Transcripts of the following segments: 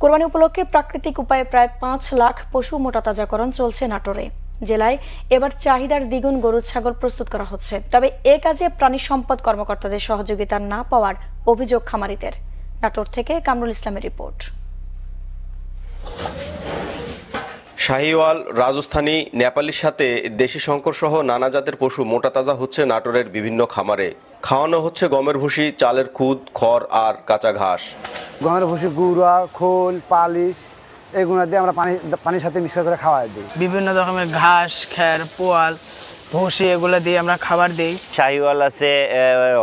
কোরবানি উপলক্ষে প্রাকৃতিক উপায়ে প্রায় ৫ লাখ পশু মোটাতাজাকরণ চলছে নাটোরে। জেলায় এবার চাহিদার দ্বিগুণ গরু ছাগল প্রস্তুত করা হচ্ছে। তবে এ কাজে প্রাণী সম্পদ কর্মকর্তাদের সহযোগিতা না পাওয়ার অভিযোগ খামারিদের। নাটোর থেকে কামরুল ইসলামের রিপোর্ট। শাহিওয়াল, রাজস্থানী, নেপালির সাথে দেশি শঙ্কর সহ নানা জাতের পশু মোটাতাজা হচ্ছে নাটোরের বিভিন্ন খামারে। খাওয়ানো হচ্ছে গমের ভুসি, চালের খুদ, খড় আর কাঁচা ঘাস। গমের ভুসি, গুঁড়া, খোল, পালিশ এগুলো দিয়ে আমরা পানির সাথে মিশ্র করে খাওয়াই দিই। বিভিন্ন রকমের ঘাস, খ্যার, পোয়াল, ভুসি এগুলো দিয়ে আমরা খাবার দিই। শাহিওয়াল আছে,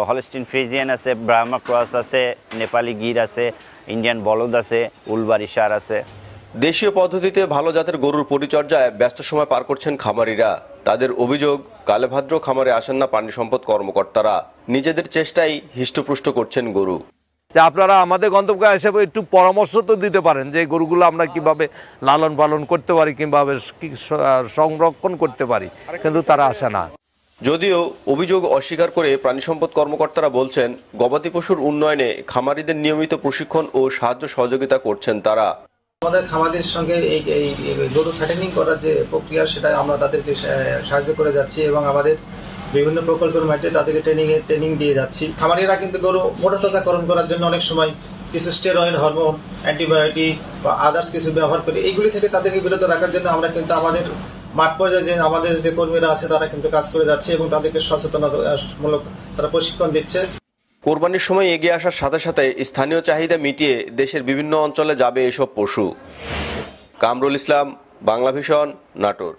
হলস্টিন ফ্রিজিয়ান আছে, ব্রাহ্মা ক্রস আছে, নেপালি গির আছে, ইন্ডিয়ান বলদ আছে, উলবাড়ি সার আছে। দেশীয় পদ্ধতিতে ভালো জাতের গরুর পরিচর্যায় ব্যস্ত সময় পার করছেন খামারিরা। তাদের অভিযোগ, কালেভাদ্র খামারে আসেন না প্রাণী সম্পদ কর্মকর্তারা। নিজেদের চেষ্টায় হিষ্টপুষ্ট করছেন গরু। আপনারা আমাদের গন্তব্যে এসে একটু পরামর্শ তো দিতে পারেন যে গরুগুলো আমরা কিভাবে লালন পালন করতে পারি, কিভাবে সংরক্ষণ করতে পারি, কিন্তু তারা আসে না। যদিও অভিযোগ অস্বীকার করে প্রাণী সম্পদ কর্মকর্তারা বলছেন, গবাদি পশুর উন্নয়নে খামারিদের নিয়মিত প্রশিক্ষণ ও সাহায্য সহযোগিতা করছেন তারা। আমাদের খামারদের সঙ্গে এই গরু ফ্যাটেনিং করার যে প্রক্রিয়া, সেটা আমরা তাদেরকে সাহায্য করে যাচ্ছি এবং আমাদের বিভিন্ন প্রকল্পের মাধ্যমে তাদেরকে ট্রেনিং দিয়ে যাচ্ছি। খামারিরা কিন্তু গরু মোটাতাজাকরণ করার জন্য অনেক সময় কিছু স্টেরয়েড, হরমোন, অ্যান্টিবায়োটিক বা আদার্স কিছু ব্যবহার করে। এইগুলি থেকে তাদেরকে বিরত রাখার জন্য আমরা কিন্তু আমাদের মাঠ পর্যায়ে যে আমাদের যে কর্মীরা আছে তারা কিন্তু কাজ করে যাচ্ছে এবং তাদেরকে সচেতনতামূলক তারা প্রশিক্ষণ দিচ্ছে। কোরবানির সময় এগিয়ে আসার সাথে সাথে স্থানীয় চাহিদা মিটিয়ে দেশের বিভিন্ন অঞ্চলে যাবে এসব পশু। কামরুল ইসলাম, বাংলা ভিশন, নাটোর।